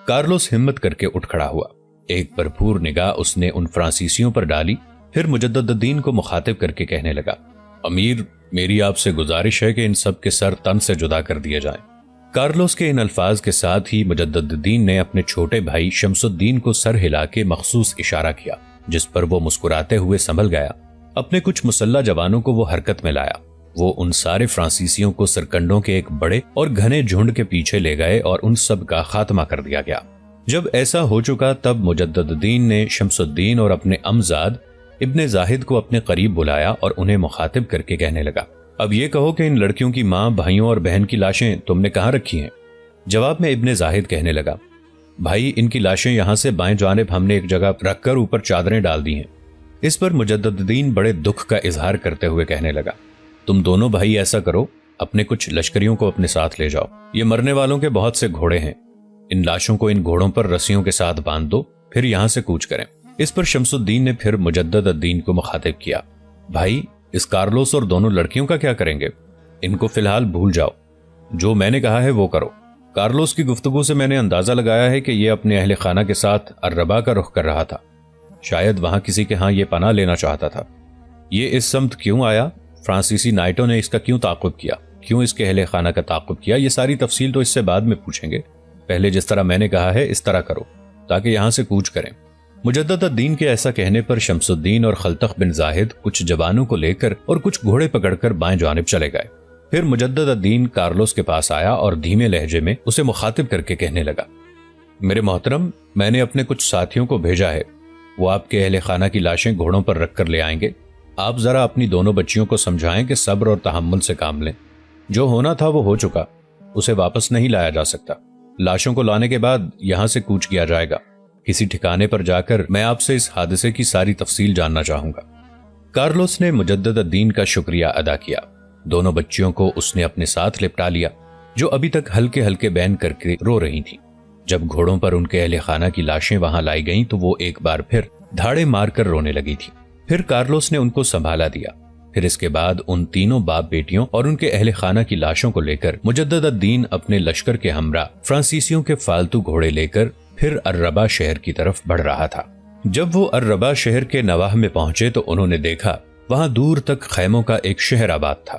Carlos ہمت کر کے اٹھ کھڑا ہوا، ایک بھرپور نگاہ اس نے ان فرانسیسیوں پر ڈالی، پھر مجدد الدین کو مخاطب کر کے کہنے لگا، امیر، میری آپ سے گزارش ہے کہ ان سب کے سر تن سے جدا کر دیے جائیں۔ کارلوس کے ان الفاظ کے ساتھ ہی مجدد الدین نے اپنے چھوٹے بھائی شمس الدین کو سر ہلا کے مخصوص اشارہ کیا، جس پر وہ مسکراتے ہوئے سنبھل گیا۔ اپنے کچھ مسلح جوانوں کو وہ حرکت میں لایا۔ وہ ان سارے فرانسیسیوں کو سرکنڈوں کے ایک بڑے اور گھنے جھنڈ کے پیچھے لے گئے اور ان سب کا خاتمہ کر دیا گیا۔ جب ایسا ہو چکا تب مجدد الدین نے شمس الدین اور اپنے امزاد ابن زاہد کو اپنے قریب بلایا اور انہیں مخاطب کر کے کہنے لگا، اب یہ کہو کہ ان لڑکیوں کی ماں، بھائیوں اور بہن کی لاشیں تم نے کہاں رکھی ہیں؟ جواب میں ابن زاہد کہنے لگا، بھائی، ان کی لاشیں یہاں سے بائیں جانب ہم نے ایک جگہ رکھ کر اوپر چادریں ڈال دی ہیں۔ اس پر مجدد الدین بڑے دکھ کا اظہار کرتے ہوئے کہنے لگا، تم دونوں بھائی ایسا کرو، اپنے کچھ لشکریوں کو اپنے ساتھ لے جاؤ، یہ مرنے والوں کے بہت سے گھوڑے ہیں، ان لاشوں کو ان گھوڑوں پر رسیوں کے ساتھ باندھ دو، پھر یہاں سے کوچ کریں۔ اس پر شمس الدین نے پھر مجدد الدین کو مخاطب کیا، بھائی، اس کارلوس اور دونوں لڑکیوں کا کیا کریں گے؟ ان کو فی الحال بھول جاؤ، جو میں نے کہا ہے وہ کرو۔ کارلوس کی گفتگو سے میں نے اندازہ لگایا ہے کہ یہ اپنے اہل خانہ کے ساتھ الربا کا رخ کر رہا تھا، شاید وہاں کسی کے ہاں یہ پناہ لینا چاہتا تھا۔ یہ اس سمت کیوں آیا؟ فرانسیسی نائٹوں نے اس کا کیوں تعاقب کیا؟ کیوں اس کے اہل خانہ کا تعاقب کیا؟ یہ ساری تفصیل تو اس سے بعد میں پوچھیں گے، پہلے جس طرح میں نے کہا ہے اس طرح کرو تاکہ یہاں سے کوچ کریں۔ مجدد الدین کے ایسا کہنے پر شمس الدین اور خلتخ بن زاہد کچھ جوانوں کو لے کر اور کچھ گھوڑے پکڑ کر بائیں جانب چلے گئے۔ پھر مجدد الدین کارلوس کے پاس آیا اور دھیمے لہجے میں اسے مخاطب کر کے کہنے لگا، میرے محترم، میں نے اپنے کچھ ساتھیوں کو بھیجا ہے، وہ آپ کے اہل خانہ کی لاشیں گھوڑوں پر رکھ کر لے آئیں گے۔ آپ ذرا اپنی دونوں بچیوں کو سمجھائیں کہ صبر اور تحمل سے کام لیں، جو ہونا تھا وہ ہو چکا، اسے واپس نہیں لایا جا سکتا۔ لاشوں کو لانے کے بعد یہاں سے کوچ کیا جائے گا، کسی ٹھکانے پر جا کر میں آپ سے اس حادثے کی ساری تفصیل جاننا چاہوں گا۔ کارلوس نے مجدد الدین کا شکریہ ادا کیا۔ دونوں بچیوں کو اس نے اپنے ساتھ لپٹا لیا، جو ابھی تک ہلکے ہلکے بین کر کے رو رہی تھیں۔ جب گھوڑوں پر ان کے اہل خانہ کی لاشیں وہاں لائی گئیں تو وہ ایک بار پھر دھاڑے مار کر رونے لگی تھی۔ پھر کارلوس نے ان کو سنبھالا دیا۔ پھر اس کے بعد ان تینوں باپ بیٹیوں اور ان کے اہل خانہ کی لاشوں کو لے کر مجدد الدین اپنے لشکر کے ہمراہ فرانسیسیوں کے فالتو گھوڑے لے کر پھر الربا شہر کی طرف بڑھ رہا تھا۔ جب وہ الربا شہر کے نواح میں پہنچے تو انہوں نے دیکھا وہاں دور تک خیموں کا ایک شہر آباد تھا۔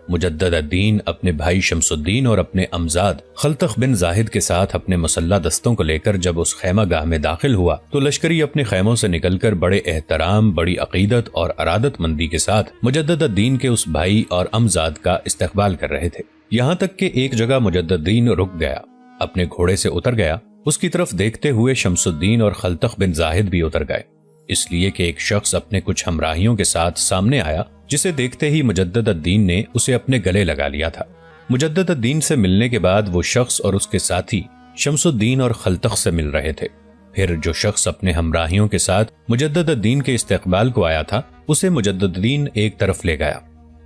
مجدد الدین اپنے بھائی شمس الدین اور اپنے امزاد خلتخ بن زاہد کے ساتھ اپنے مسلح دستوں کو لے کر جب اس خیمہ گاہ میں داخل ہوا تو لشکری اپنے خیموں سے نکل کر بڑے احترام، بڑی عقیدت اور ارادت مندی کے ساتھ مجدد الدین کے اس بھائی اور امزاد کا استقبال کر رہے تھے۔ یہاں تک کہ ایک جگہ مجدد الدین رک گیا، اپنے گھوڑے سے اتر گیا، اس کی طرف دیکھتے ہوئے شمس الدین اور خلتخ بن زاہد بھی اتر گئے، اس لیے کہ ایک شخص اپنے کچھ ہمراہیوں کے ساتھ سامنے آیا، جسے دیکھتے ہی مجدد الدین نے اسے اپنے گلے لگا لیا تھا۔ مجدد الدین سے ملنے کے بعد وہ شخص اور اس کے ساتھی شمس الدین اور خلتخ سے مل رہے تھے۔ پھر جو شخص اپنے ہمراہیوں کے ساتھ مجدد الدین کے استقبال کو آیا تھا اسے مجدد الدین ایک طرف لے گیا۔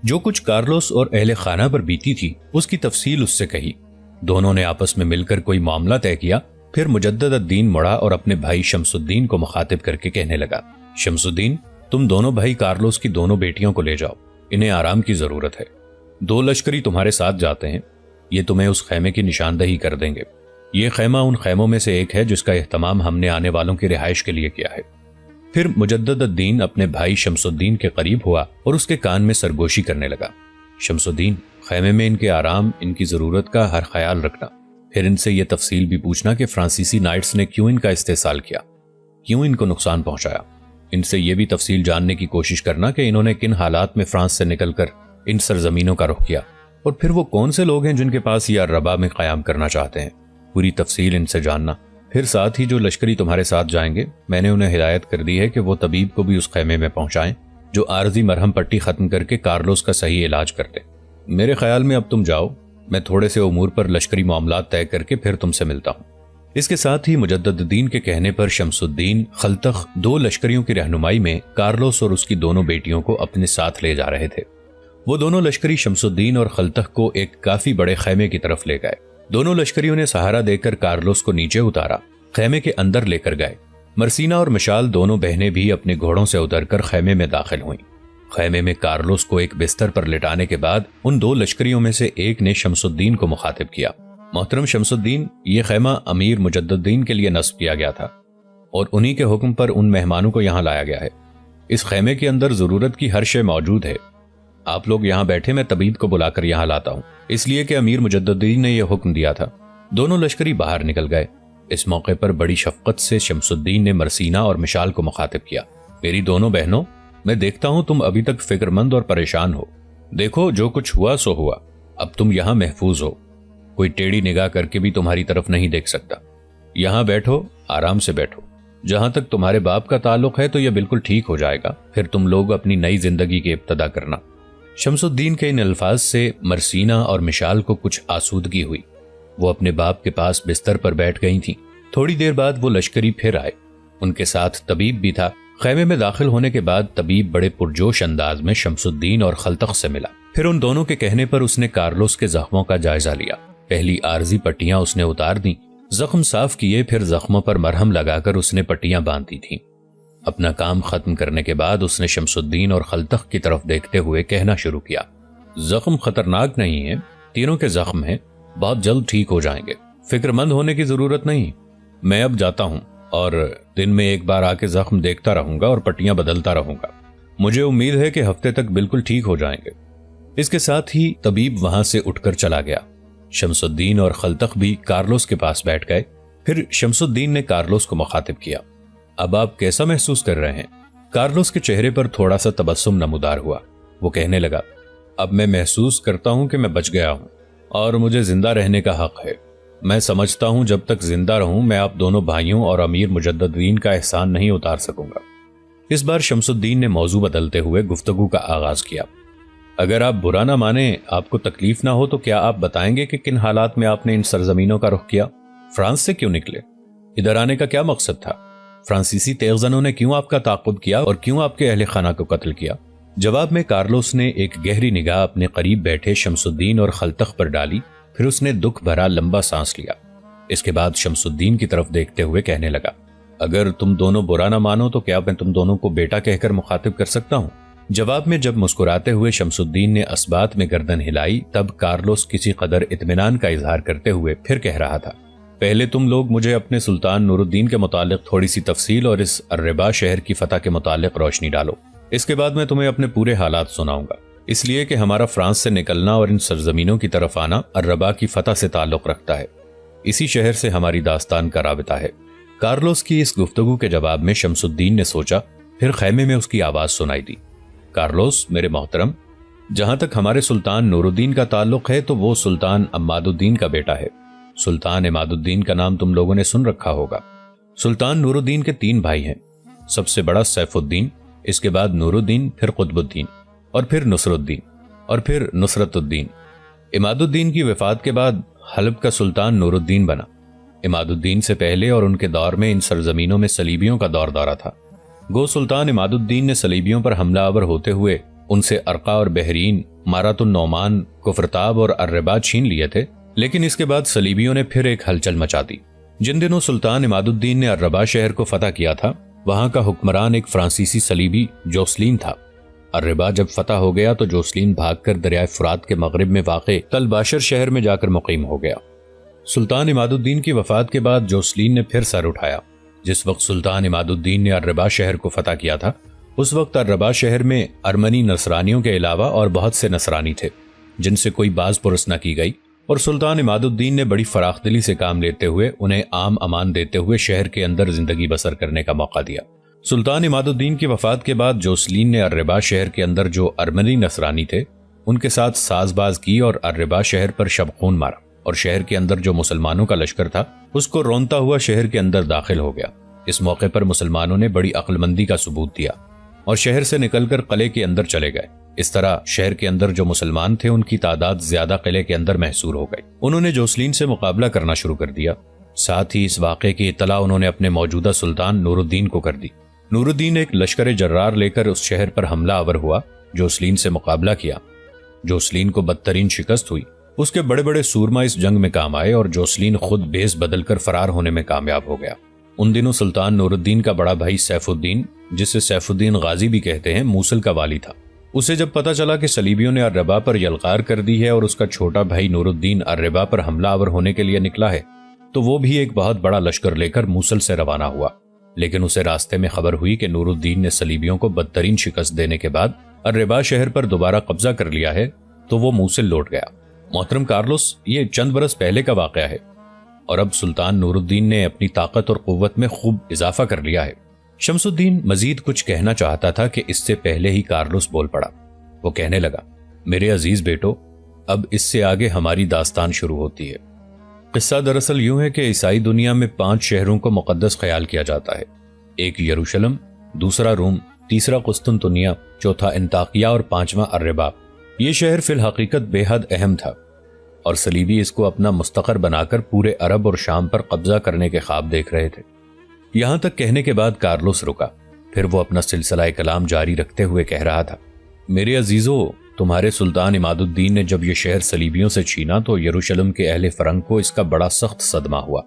جو کچھ کارلوس اور اہل خانہ پر بیتی تھی اس کی تفصیل اس سے کہی۔ دونوں نے آپس میں مل کر کوئی معاملہ طے کیا۔ پھر مجدد الدین مڑا اور اپنے بھائی شمس الدین کو مخاطب کر کے کہنے لگا، شمس الدین، تم دونوں بھائی کارلوس کی دونوں بیٹیوں کو لے جاؤ، انہیں آرام کی ضرورت ہے۔ 2 لشکری تمہارے ساتھ جاتے ہیں، یہ تمہیں اس خیمے کی نشاندہی کر دیں گے۔ یہ خیمہ ان خیموں میں سے ایک ہے جس کا اہتمام ہم نے آنے والوں کی رہائش کے لیے کیا ہے۔ پھر مجدد الدین اپنے بھائی شمس الدین کے قریب ہوا اور اس کے کان میں سرگوشی کرنے لگا، شمس الدین، خیمے میں ان کے آرام، ان کی ضرورت کا ہر خیال رکھنا۔ پھر ان سے یہ تفصیل بھی پوچھنا کہ فرانسیسی نائٹس نے کیوں ان کا استحصال کیا، کیوں ان کو نقصان پہنچایا۔ ان سے یہ بھی تفصیل جاننے کی کوشش کرنا کہ انہوں نے کن حالات میں فرانس سے نکل کر ان سرزمینوں کا رخ کیا، اور پھر وہ کون سے لوگ ہیں جن کے پاس یہ الربا میں قیام کرنا چاہتے ہیں۔ پوری تفصیل ان سے جاننا۔ پھر ساتھ ہی جو لشکری تمہارے ساتھ جائیں گے، میں نے انہیں ہدایت کر دی ہے کہ وہ طبیب کو بھی اس خیمے میں پہنچائیں جو عارضی مرہم پٹی ختم کر کے کارلوس کا صحیح علاج کر دے۔ میرے خیال میں اب تم جاؤ، میں تھوڑے سے امور پر لشکری معاملات طے کر کے پھر تم سے ملتا ہوں۔ اس کے ساتھ ہی مجدد الدین کے کہنے پر شمس الدین، خلتخ 2 لشکریوں کی رہنمائی میں کارلوس اور اس کی دونوں بیٹیوں کو اپنے ساتھ لے جا رہے تھے۔ وہ دونوں لشکری شمس الدین اور خلتخ کو ایک کافی بڑے خیمے کی طرف لے گئے۔ دونوں لشکریوں نے سہارا دے کر کارلوس کو نیچے اتارا، خیمے کے اندر لے کر گئے۔ مرسینا اور مشال دونوں بہنیں بھی اپنے گھوڑوں سے اتر کر خیمے میں داخل ہوئیں۔ خیمے میں کارلوس کو ایک بستر پر لٹانے کے بعد ان 2 لشکریوں میں سے ایک نے شمس الدین کو مخاطب کیا، محترم شمس الدین، یہ خیمہ امیر مجدد الدین کے لیے نصب کیا گیا تھا اور انہی کے حکم پر ان مہمانوں کو یہاں لایا گیا ہے۔ اس خیمے کے اندر ضرورت کی ہر شے موجود ہے۔ آپ لوگ یہاں بیٹھے، میں طبیب کو بلا کر یہاں لاتا ہوں، اس لیے کہ امیر مجدد الدین نے یہ حکم دیا تھا۔ دونوں لشکری باہر نکل گئے۔ اس موقع پر بڑی شفقت سے شمس الدین نے مرسینہ اور مشال کو مخاطب کیا۔ میری دونوں بہنوں، میں دیکھتا ہوں تم ابھی تک فکر مند اور پریشان ہو۔ دیکھو جو کچھ ہوا سو ہوا، اب تم یہاں محفوظ ہو، کوئی ٹیڑھی نگاہ کر کے بھی تمہاری طرف نہیں دیکھ سکتا۔ یہاں بیٹھو، آرام سے بیٹھو۔ جہاں تک تمہارے باپ کا تعلق ہے تو یہ بالکل ٹھیک ہو جائے گا، پھر تم لوگ اپنی نئی زندگی کی ابتدا کرنا۔ شمس الدین کے ان الفاظ سے مرسینہ اور مشال کو کچھ آسودگی ہوئی۔ وہ اپنے باپ کے پاس بستر پر بیٹھ گئی تھیں۔ تھوڑی دیر بعد وہ لشکری پھر آئے، ان کے ساتھ طبیب بھی تھا۔ خیمے میں داخل ہونے کے بعد طبیب بڑے پرجوش انداز میں شمس الدین اور خلتخ سے ملا۔ پھر ان دونوں کے کہنے پر اس نے کارلوس کے زخموں کا جائزہ لیا۔ پہلی عارضی پٹیاں اس نے اتار دیں، زخم صاف کیے، پھر زخموں پر مرہم لگا کر اس نے پٹیاں باندھی تھیں۔ اپنا کام ختم کرنے کے بعد اس نے شمس الدین اور خلتخ کی طرف دیکھتے ہوئے کہنا شروع کیا، زخم خطرناک نہیں ہیں، تینوں کے زخم ہیں، بہت جلد ٹھیک ہو جائیں گے، فکر مند ہونے کی ضرورت نہیں۔ میں اب جاتا ہوں اور دن میں ایک بار آ کے زخم دیکھتا رہوں گا اور پٹیاں بدلتا رہوں گا۔ مجھے امید ہے کہ ہفتے تک بالکل ٹھیک ہو جائیں گے۔ اس کے ساتھ ہی طبیب وہاں سے اٹھ کر چلا گیا۔ شمس الدین اور خلتخ بھی کارلوس کے پاس بیٹھ گئے۔ پھر شمس الدین نے کارلوس کو مخاطب کیا، اب آپ کیسا محسوس کر رہے ہیں؟ کارلوس کے چہرے پر تھوڑا سا تبسم نمودار ہوا۔ وہ کہنے لگا، اب میں محسوس کرتا ہوں کہ میں بچ گیا ہوں اور مجھے زندہ رہنے کا حق ہے۔ میں سمجھتا ہوں جب تک زندہ رہوں میں آپ دونوں بھائیوں اور امیر مجدد الدین کا احسان نہیں اتار سکوں گا۔ اس بار شمس الدین نے موضوع بدلتے ہوئے گفتگو کا آغاز کیا، اگر آپ برا نہ مانیں، آپ کو تکلیف نہ ہو، تو کیا آپ بتائیں گے کہ کن حالات میں آپ نے ان سرزمینوں کا رخ کیا؟ فرانس سے کیوں نکلے؟ ادھر آنے کا کیا مقصد تھا؟ فرانسیسی تیغزنوں نے کیوں آپ کا تعاقب کیا اور کیوں آپ کے اہل خانہ کو قتل کیا؟ جواب میں کارلوس نے ایک گہری نگاہ اپنے قریب بیٹھے شمس الدین اور خلتخ پر ڈالی، پھر اس نے دکھ بھرا لمبا سانس لیا۔ اس کے بعد شمس الدین کی طرف دیکھتے ہوئے کہنے لگا، اگر تم دونوں برا نہ مانو تو کیا میں تم دونوں کو بیٹا کہہ کر مخاطب کر سکتا ہوں؟ جواب میں جب مسکراتے ہوئے شمس الدین نے اسبات میں گردن ہلائی، تب کارلوس کسی قدر اطمینان کا اظہار کرتے ہوئے پھر کہہ رہا تھا، پہلے تم لوگ مجھے اپنے سلطان نور الدین کے متعلق تھوڑی سی تفصیل اور اس الربا شہر کی فتح کے متعلق روشنی ڈالو۔ اس کے بعد میں تمہیں اپنے پورے حالات سناؤں گا، اس لیے کہ ہمارا فرانس سے نکلنا اور ان سرزمینوں کی طرف آنا الربا کی فتح سے تعلق رکھتا ہے، اسی شہر سے ہماری داستان کا رابطہ ہے۔ کارلوس کی اس گفتگو کے جواب میں شمس الدین نے سوچا، پھر خیمے میں اس کی آواز سنائی دی، کارلوس میرے محترم، جہاں تک ہمارے سلطان نور الدین کا تعلق ہے تو وہ سلطان عماد الدین کا بیٹا ہے۔ سلطان عماد الدین کا نام تم لوگوں نے سن رکھا ہوگا۔ سلطان نور الدین کے 3 بھائی ہیں، سب سے بڑا سیف الدین، اس کے بعد نور الدین، پھر قطب الدین، اور پھر نصر الدین، اور پھر نصرت الدین۔ عماد الدین کی وفات کے بعد حلب کا سلطان نور الدین بنا۔ عماد الدین سے پہلے اور ان کے دور میں ان سرزمینوں میں صلیبیوں کا دور دورہ تھا۔ گو سلطان عماد الدین نے صلیبیوں پر حملہ آور ہوتے ہوئے ان سے ارقا اور بحرین، مارات النعمان، کفرتاب اور الربا چھین لیے تھے، لیکن اس کے بعد صلیبیوں نے پھر ایک ہلچل مچا دی۔ جن دنوں سلطان عماد الدین نے الربا شہر کو فتح کیا تھا، وہاں کا حکمران ایک فرانسیسی صلیبی جوسلین تھا۔ الربا جب فتح ہو گیا تو جوسلین بھاگ کر دریائے فرات کے مغرب میں واقع تل باشر شہر میں جا کر مقیم ہو گیا۔ سلطان عماد الدین کی وفات کے بعد جوسلین نے پھر سر اٹھایا۔ جس وقت سلطان عماد الدین نے الربا شہر کو فتح کیا تھا، اس وقت الربا شہر میں ارمنی نصرانیوں کے علاوہ اور بہت سے نصرانی تھے، جن سے کوئی باز پرس نہ کی گئی، اور سلطان عماد الدین نے بڑی فراخ دلی سے کام لیتے ہوئے انہیں عام امان دیتے ہوئے شہر کے اندر زندگی بسر کرنے کا موقع دیا۔ سلطان عماد الدین کی وفات کے بعد جوسلین نے الربا شہر کے اندر جو ارمنی نصرانی تھے ان کے ساتھ ساز باز کی اور الربا شہر پر شبخون مارا، اور شہر کے اندر جو مسلمانوں کا لشکر تھا اس کو رونتا ہوا شہر کے اندر داخل ہو گیا۔ اس موقع پر مسلمانوں نے بڑی عقل مندی کا ثبوت دیا اور شہر سے نکل کر قلعے کے اندر چلے گئے۔ اس طرح شہر کے اندر جو مسلمان تھے ان کی تعداد زیادہ قلعے کے اندر محصور ہو گئی۔ انہوں نے جوسلین سے مقابلہ کرنا شروع کر دیا۔ ساتھ ہی اس واقعے کی اطلاع انہوں نے اپنے موجودہ سلطان نور الدین کو کر دی۔ نور الدین ایک لشکر جرار لے کر اس شہر پر حملہ آور ہوا، جوسلین سے مقابلہ کیا۔ جوسلین کو بدترین شکست ہوئی۔ اس کے بڑے بڑے سورما اس جنگ میں کام آئے اور جوسلین خود بیس بدل کر فرار ہونے میں کامیاب ہو گیا۔ ان دنوں سلطان نور الدین کا بڑا بھائی سیف الدین، جسے سیف الدین غازی بھی کہتے ہیں، موصل کا والی تھا۔ اسے جب پتہ چلا کہ صلیبیوں نے الربا پر یلغار کر دی ہے اور اس کا چھوٹا بھائی نور الدین الربا پر حملہ آور ہونے کے لیے نکلا ہے، تو وہ بھی ایک بہت بڑا لشکر لے کر موصل سے روانہ ہوا۔ لیکن اسے راستے میں خبر ہوئی کہ نور الدین نے صلیبیوں کو بدترین شکست دینے کے بعد الربا شہر پر دوبارہ قبضہ کر لیا ہے، تو وہ موصل لوٹ گیا۔ محترم کارلوس، یہ چند برس پہلے کا واقعہ ہے اور اب سلطان نور الدین نے اپنی طاقت اور قوت میں خوب اضافہ کر لیا ہے۔ شمس الدین مزید کچھ کہنا چاہتا تھا کہ اس سے پہلے ہی کارلوس بول پڑا۔ وہ کہنے لگا، میرے عزیز بیٹو، اب اس سے آگے ہماری داستان شروع ہوتی ہے۔ قصہ دراصل یوں ہے کہ عیسائی دنیا میں 5 شہروں کو مقدس خیال کیا جاتا ہے، ایک یروشلم، دوسرا روم، تیسرا قسطنطنیہ، چوتھا انطاکیہ اور 5واں الربا۔ یہ شہر فی الحقیقت بے حد اہم تھا اور صلیبی اس کو اپنا مستقر بنا کر پورے عرب اور شام پر قبضہ کرنے کے خواب دیکھ رہے تھے۔ یہاں تک کہنے کے بعد کارلوس رکا، پھر وہ اپنا سلسلہ کلام جاری رکھتے ہوئے کہہ رہا تھا، میرے عزیزو، تمہارے سلطان عماد الدین نے جب یہ شہر صلیبیوں سے چھینا تو یروشلم کے اہل فرنگ کو اس کا بڑا سخت صدمہ ہوا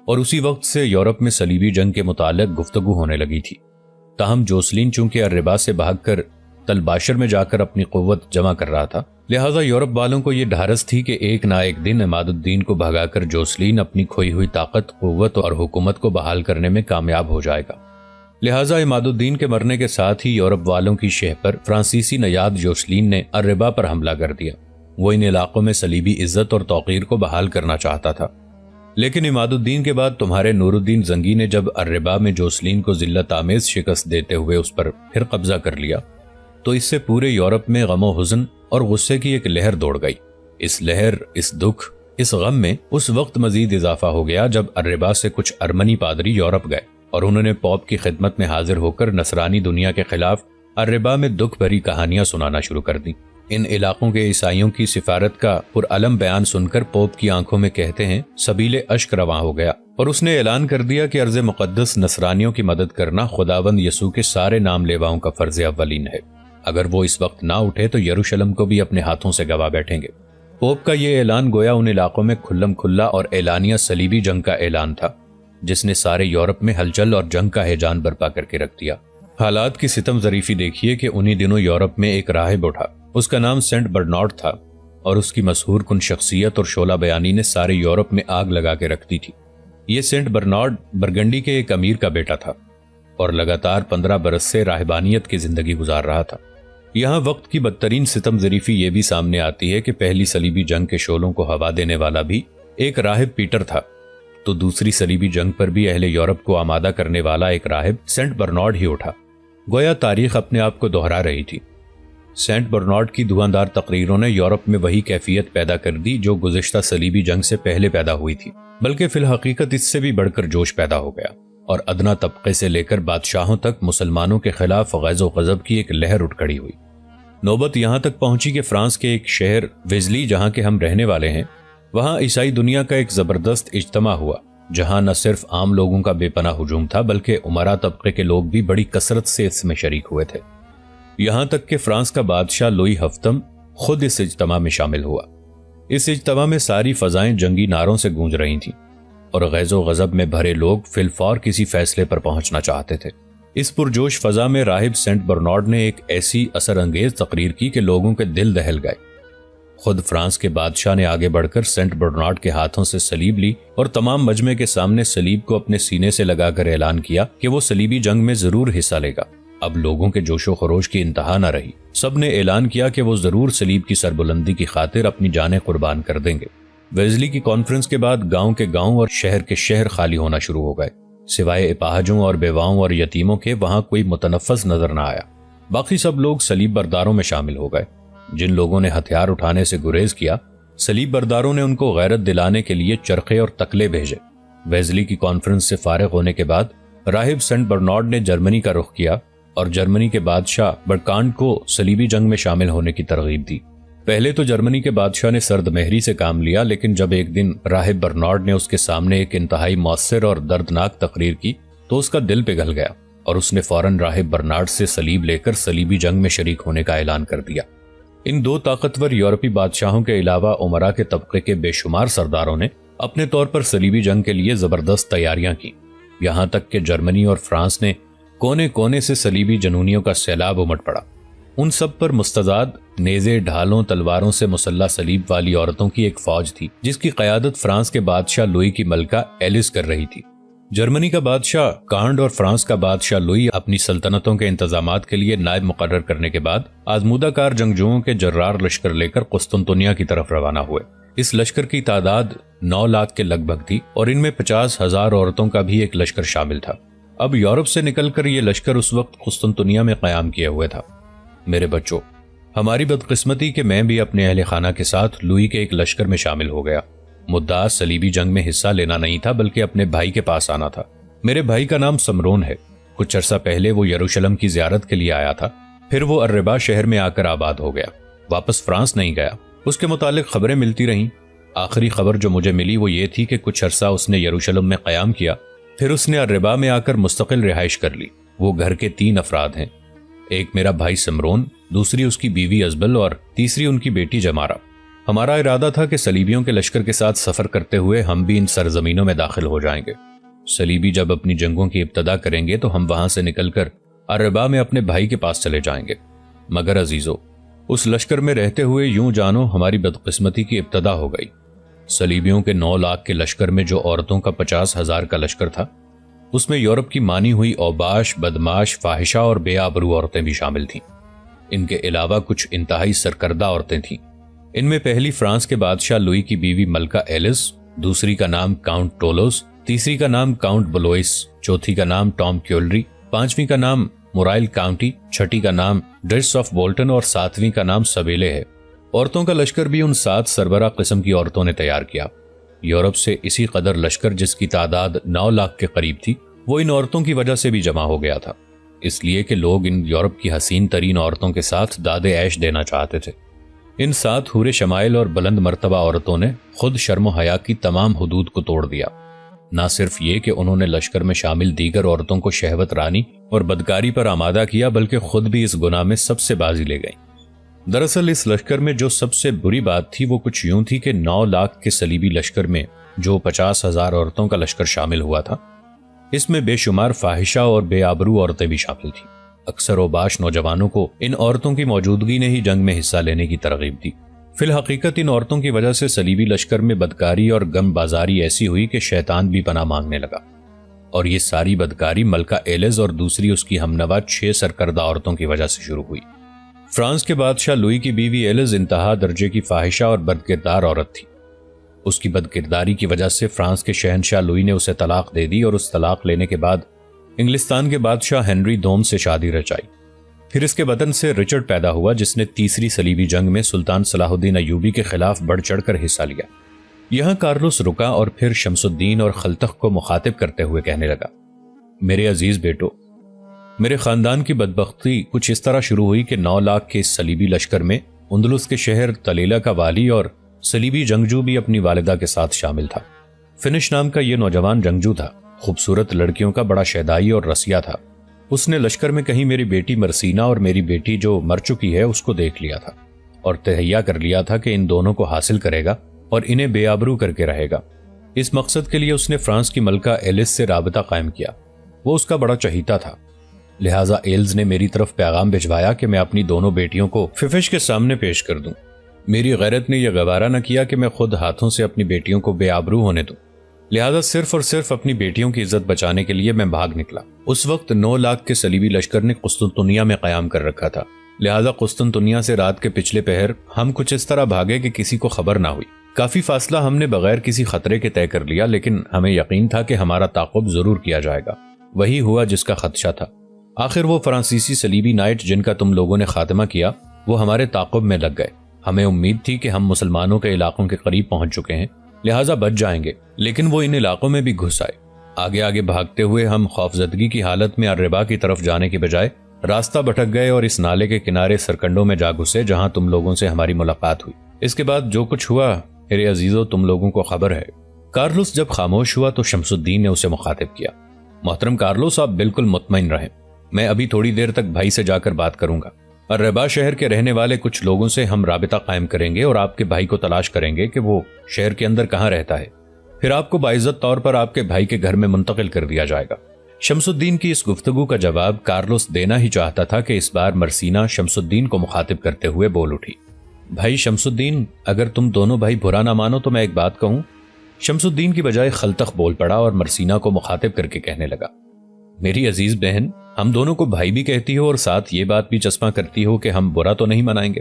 اور اسی وقت سے یورپ میں صلیبی جنگ کے متعلق گفتگو ہونے لگی تھی۔ تاہم جوسلین چونکہ الربا سے بھاگ کر تلباشر میں جا کر اپنی قوت جمع کر رہا تھا، لہٰذا یورپ والوں کو یہ ڈھارس تھی کہ ایک نہ ایک دن عماد الدین کو بھگا کر جوسلین اپنی کھوئی ہوئی طاقت، قوت اور حکومت کو بحال کرنے میں کامیاب ہو جائے گا۔ لہٰذا عماد الدین کے مرنے کے ساتھ ہی یورپ والوں کی شہ پر فرانسیسی نیاد جوسلین نے الربا پر حملہ کر دیا۔ وہ ان علاقوں میں صلیبی عزت اور توقیر کو بحال کرنا چاہتا تھا، لیکن عماد الدین کے بعد تمہارے نور الدین زنگی نے جب الربا میں جوسلین کو ذلت آمیز شکست دیتے ہوئے اس پر پھر قبضہ کر لیا تو اس سے پورے یورپ میں غم و حزن اور غصے کی ایک لہر دوڑ گئی۔ اس لہر، اس دکھ، اس غم میں اس وقت مزید اضافہ ہو گیا جب الربا سے کچھ ارمنی پادری یورپ گئے اور انہوں نے پوپ کی خدمت میں حاضر ہو کر نصرانی دنیا کے خلاف الربا میں دکھ بھری کہانیاں سنانا شروع کر دیں۔ ان علاقوں کے عیسائیوں کی سفارت کا پرعلم بیان سن کر پوپ کی آنکھوں میں کہتے ہیں سبیل اشک رواں ہو گیا اور اس نے اعلان کر دیا کہ ارض مقدس نصرانیوں کی مدد کرنا خداوند یسوع کے سارے نام لیواؤں کا فرض اولین ہے۔ اگر وہ اس وقت نہ اٹھے تو یروشلم کو بھی اپنے ہاتھوں سے گوا بیٹھیں گے۔ پوپ کا یہ اعلان گویا ان علاقوں میں کھلم کھلا اور اعلانیہ صلیبی جنگ کا اعلان تھا جس نے سارے یورپ میں ہلچل اور جنگ کا ہیجان برپا کر کے رکھ دیا۔ حالات کی ستم ظریفی دیکھیے کہ انہی دنوں یورپ میں ایک راہب اٹھا، اس کا نام سینٹ برنارڈ تھا اور اس کی مسحور کن شخصیت اور شعلہ بیانی نے سارے یورپ میں آگ لگا کے رکھ دی تھی۔ یہ سینٹ برنارڈ برگنڈی کے ایک امیر کا بیٹا تھا اور لگاتار 15 برس سے راہبانیت کی زندگی گزار رہا تھا۔ یہاں وقت کی بدترین ستم ظریفی یہ بھی سامنے آتی ہے کہ پہلی صلیبی جنگ کے شعلوں کو ہوا دینے والا بھی ایک راہب پیٹر تھا، تو دوسری صلیبی جنگ پر بھی اہل یورپ کو آمادہ کرنے والا ایک راہب سینٹ برنارڈ ہی اٹھا۔ گویا تاریخ اپنے آپ کو دہرا رہی تھی۔ سینٹ برنارڈ کی دھواندار تقریروں نے یورپ میں وہی کیفیت پیدا کر دی جو گزشتہ صلیبی جنگ سے پہلے پیدا ہوئی تھی، بلکہ فی الحقیقت اس سے بھی بڑھ کر جوش پیدا ہو گیا اور ادنا طبقے سے لے کر بادشاہوں تک مسلمانوں کے خلاف غیظ و غضب کی ایک لہر اٹھ کھڑی ہوئی۔ نوبت یہاں تک پہنچی کہ فرانس کے ایک شہر ویزلی جہاں کے ہم رہنے والے ہیں، وہاں عیسائی دنیا کا ایک زبردست اجتماع ہوا جہاں نہ صرف عام لوگوں کا بے پناہ ہجوم تھا بلکہ امراء طبقے کے لوگ بھی بڑی کثرت سے اس میں شریک ہوئے تھے۔ یہاں تک کہ فرانس کا بادشاہ لوئی ہفتم خود اس اجتماع میں شامل ہوا۔ اس اجتماع میں ساری فضائیں جنگی نعروں سے گونج رہی تھیں اور غیظ و غضب میں بھرے لوگ فی الفور کسی فیصلے پر پہنچنا چاہتے تھے۔ اس پرجوش فضا میں راہب سینٹ برنارڈ نے ایک ایسی اثر انگیز تقریر کی کہ لوگوں کے دل دہل گئے۔ خود فرانس کے بادشاہ نے آگے بڑھ کر سینٹ برنارڈ کے ہاتھوں سے صلیب لی اور تمام مجمع کے سامنے صلیب کو اپنے سینے سے لگا کر اعلان کیا کہ وہ صلیبی جنگ میں ضرور حصہ لے گا۔ اب لوگوں کے جوش و خروش کی انتہا نہ رہی، سب نے اعلان کیا کہ وہ ضرور صلیب کی سربلندی کی خاطر اپنی جانیں قربان کر دیں گے۔ ویزلی کی کانفرنس کے بعد گاؤں کے گاؤں اور شہر کے شہر خالی ہونا شروع ہو گئے، سوائے اپاہجوں اور بیواؤں اور یتیموں کے وہاں کوئی متنفس نظر نہ آیا۔ باقی سب لوگ صلیب برداروں میں شامل ہو گئے۔ جن لوگوں نے ہتھیار اٹھانے سے گریز کیا، صلیب برداروں نے ان کو غیرت دلانے کے لیے چرخے اور تکلے بھیجے۔ ویزلی کی کانفرنس سے فارغ ہونے کے بعد راہب سینٹ برنارڈ نے جرمنی کا رخ کیا اور جرمنی کے بادشاہ برکانڈ کو صلیبی جنگ میں شامل ہونے کی ترغیب دی۔ پہلے تو جرمنی کے بادشاہ نے سرد مہری سے کام لیا، لیکن جب ایک دن راہب برنارڈ نے اس کے سامنے ایک انتہائی مؤثر اور دردناک تقریر کی تو اس کا دل پگھل گیا اور اس نے فوراً راہب برنارڈ سے صلیب لے کر صلیبی جنگ میں شریک ہونے کا اعلان کر دیا۔ ان دو طاقتور یورپی بادشاہوں کے علاوہ امراء کے طبقے کے بے شمار سرداروں نے اپنے طور پر صلیبی جنگ کے لیے زبردست تیاریاں کی، یہاں تک کہ جرمنی اور فرانس نے کونے کونے سے صلیبی جنونیوں کا سیلاب امٹ پڑا۔ ان سب پر مستضاد نیزے، ڈھالوں، تلواروں سے مسلح صلیب والی عورتوں کی ایک فوج تھی جس کی قیادت فرانس کے بادشاہ لوئی کی ملکہ ایلس کر رہی تھی۔ جرمنی کا بادشاہ کانڈ اور فرانس کا بادشاہ لوئی اپنی سلطنتوں کے انتظامات کے لیے نائب مقرر کرنے کے بعد آزمودہ کار جنگجوؤں کے جرار لشکر لے کر قسطنطنیہ کی طرف روانہ ہوئے۔ اس لشکر کی تعداد 9 لاکھ کے لگ بھگ تھی اور ان میں 50,000 عورتوں کا بھی ایک لشکر شامل تھا۔ اب یورپ سے نکل کر یہ لشکر اس وقت قسطنطنیہ میں قیام کیے ہوئے تھا۔ میرے بچوں، ہماری بدقسمتی کہ میں بھی اپنے اہل خانہ کے ساتھ لوئی کے ایک لشکر میں شامل ہو گیا۔ مدعا صلیبی جنگ میں حصہ لینا نہیں تھا بلکہ اپنے بھائی کے پاس آنا تھا۔ میرے بھائی کا نام سمرون ہے۔ کچھ عرصہ پہلے وہ یروشلم کی زیارت کے لیے آیا تھا، پھر وہ اربا شہر میں آ کر آباد ہو گیا، واپس فرانس نہیں گیا۔ اس کے متعلق خبریں ملتی رہیں۔ آخری خبر جو مجھے ملی وہ یہ تھی کہ کچھ عرصہ اس نے یروشلم میں قیام کیا، پھر اس نے اربا میں آ کر مستقل رہائش کر لی۔ وہ گھر کے 3 افراد ہیں، ایک میرا بھائی سمرون، دوسری اس کی بیوی ازبل اور تیسری ان کی بیٹی جمارہ۔ ہمارا ارادہ تھا کہ صلیبیوں کے لشکر کے ساتھ سفر کرتے ہوئے ہم بھی ان سرزمینوں میں داخل ہو جائیں گے۔ صلیبی جب اپنی جنگوں کی ابتدا کریں گے تو ہم وہاں سے نکل کر اربا میں اپنے بھائی کے پاس چلے جائیں گے۔ مگر عزیزو، اس لشکر میں رہتے ہوئے یوں جانو ہماری بدقسمتی کی ابتدا ہو گئی۔ صلیبیوں کے 9 لاکھ کے لشکر میں جو عورتوں کا 50,000 کا لشکر تھا، اس میں یورپ کی مانی ہوئی اوباش، بدماش، فاحشہ اور بے آبرو عورتیں بھی شامل تھیں۔ ان کے علاوہ کچھ انتہائی سرکردہ عورتیں تھیں۔ ان میں پہلی فرانس کے بادشاہ لوئی کی بیوی ملکہ ایلس، دوسری کا نام کاؤنٹ ٹولوس، تیسری کا نام کاؤنٹ بلوئس، چوتھی کا نام ٹام کیولری، پانچویں کا نام مورائل کاؤنٹی، چھٹی کا نام ڈریس آف بولٹن اور ساتویں کا نام سبیلے ہے۔ عورتوں کا لشکر بھی ان 7 سربراہ قسم کی عورتوں نے تیار کیا۔ یورپ سے اسی قدر لشکر جس کی تعداد 9 لاکھ کے قریب تھی، وہ ان عورتوں کی وجہ سے بھی جمع ہو گیا تھا، اس لیے کہ لوگ ان یورپ کی حسین ترین عورتوں کے ساتھ داد عیش دینا چاہتے تھے۔ ان 7 حور شمائل اور بلند مرتبہ عورتوں نے خود شرم و حیا کی تمام حدود کو توڑ دیا۔ نہ صرف یہ کہ انہوں نے لشکر میں شامل دیگر عورتوں کو شہوت رانی اور بدکاری پر آمادہ کیا، بلکہ خود بھی اس گناہ میں سب سے بازی لے گئیں۔ دراصل اس لشکر میں جو سب سے بری بات تھی وہ کچھ یوں تھی کہ 9 لاکھ کے صلیبی لشکر میں جو 50,000 عورتوں کا لشکر شامل ہوا تھا، اس میں بے شمار فاحشہ اور بے آبرو عورتیں بھی شامل تھیں۔ اکثر اوباش نوجوانوں کو ان عورتوں کی موجودگی نے ہی جنگ میں حصہ لینے کی ترغیب دی۔ فی الحقیقت ان عورتوں کی وجہ سے صلیبی لشکر میں بدکاری اور غم بازاری ایسی ہوئی کہ شیطان بھی پناہ مانگنے لگا، اور یہ ساری بدکاری ملکہ ایلز اور دوسری اس کی ہمنوا 6 سرکردہ عورتوں کی وجہ سے شروع ہوئی۔ فرانس کے بادشاہ لوئی کی بیوی ایلز انتہا درجے کی فاحشہ اور بدکردار عورت تھی۔ اس کی بدکرداری کی وجہ سے فرانس کے شہنشاہ لوئی نے اسے طلاق دے دی اور اس طلاق لینے کے بعد انگلستان کے بادشاہ ہنری دوم سے شادی رچائی۔ پھر اس کے بدن سے رچرڈ پیدا ہوا جس نے تیسری صلیبی جنگ میں سلطان صلاح الدین ایوبی کے خلاف بڑھ چڑھ کر حصہ لیا۔ یہاں کارلوس رکا اور پھر شمس الدین اور خلتخ کو مخاطب کرتے ہوئے کہنے لگا، میرے عزیز بیٹو، میرے خاندان کی بدبختی کچھ اس طرح شروع ہوئی کہ 9 لاکھ کے اس صلیبی لشکر میں اندلس کے شہر تلیلہ کا والی اور صلیبی جنگجو بھی اپنی والدہ کے ساتھ شامل تھا۔ فنش نام کا یہ نوجوان جنگجو تھا، خوبصورت لڑکیوں کا بڑا شیدائی اور رسیا تھا۔ اس نے لشکر میں کہیں میری بیٹی مرسینہ اور میری بیٹی جو مر چکی ہے اس کو دیکھ لیا تھا اور تہیا کر لیا تھا کہ ان دونوں کو حاصل کرے گا اور انہیں بے آبرو کر کے رہے گا۔ اس مقصد کے لیے اس نے فرانس کی ملکہ ایلس سے رابطہ قائم کیا۔ وہ اس کا بڑا چہیتا تھا، لہٰذا ایلز نے میری طرف پیغام بھجوایا کہ میں اپنی دونوں بیٹیوں کو ففش کے سامنے پیش کر دوں۔ میری غیرت نے یہ گوارا نہ کیا کہ میں خود ہاتھوں سے اپنی بیٹیوں کو بے آبرو ہونے دوں، لہذا صرف اور صرف اپنی بیٹیوں کی عزت بچانے کے لیے میں بھاگ نکلا۔ اس وقت 9 لاکھ کے صلیبی لشکر نے قسطنطنیہ میں قیام کر رکھا تھا، لہذا قسطنطنیہ سے رات کے پچھلے پہر ہم کچھ اس طرح بھاگے کہ کسی کو خبر نہ ہوئی۔ کافی فاصلہ ہم نے بغیر کسی خطرے کے طے کر لیا، لیکن ہمیں یقین تھا کہ ہمارا تعاقب ضرور کیا جائے گا۔ وہی ہوا جس کا خدشہ تھا۔ آخر وہ فرانسیسی صلیبی نائٹ جن کا تم لوگوں نے خاتمہ کیا وہ ہمارے تعاقب میں لگ گئے۔ ہمیں امید تھی کہ ہم مسلمانوں کے علاقوں کے قریب پہنچ چکے ہیں، لہٰذا بچ جائیں گے، لیکن وہ ان علاقوں میں بھی گھس آئے۔ آگے آگے بھاگتے ہوئے ہم خوفزدگی کی حالت میں اربا کی طرف جانے کے بجائے راستہ بھٹک گئے اور اس نالے کے کنارے سرکنڈوں میں جا گھسے جہاں تم لوگوں سے ہماری ملاقات ہوئی۔ اس کے بعد جو کچھ ہوا میرے عزیزو تم لوگوں کو خبر ہے۔ کارلوس جب خاموش ہوا تو شمس الدین نے اسے مخاطب کیا، محترم کارلوس، آپ بالکل مطمئن رہیں، میں ابھی تھوڑی دیر تک بھائی سے جا کر بات کروں گا۔ اربا شہر کے رہنے والے کچھ لوگوں سے ہم رابطہ قائم کریں گے اور آپ کے بھائی کو تلاش کریں گے کہ وہ شہر کے اندر کہاں رہتا ہے، پھر آپ کو باعزت طور پر آپ کے بھائی کے گھر میں منتقل کر دیا جائے گا۔ شمس الدین کی اس گفتگو کا جواب کارلوس دینا ہی چاہتا تھا کہ اس بار مرسینہ شمس الدین کو مخاطب کرتے ہوئے بول اٹھی، بھائی شمس الدین، اگر تم دونوں بھائی برا نہ مانو تو میں ایک بات کہوں۔ شمس الدین کی بجائے خلتخ بول پڑا اور مرسینہ کو مخاطب کر کے کہنے لگا، میری عزیز بہن، ہم دونوں کو بھائی بھی کہتی ہو اور ساتھ یہ بات بھی چسپاں کرتی ہو کہ ہم برا تو نہیں منائیں گے۔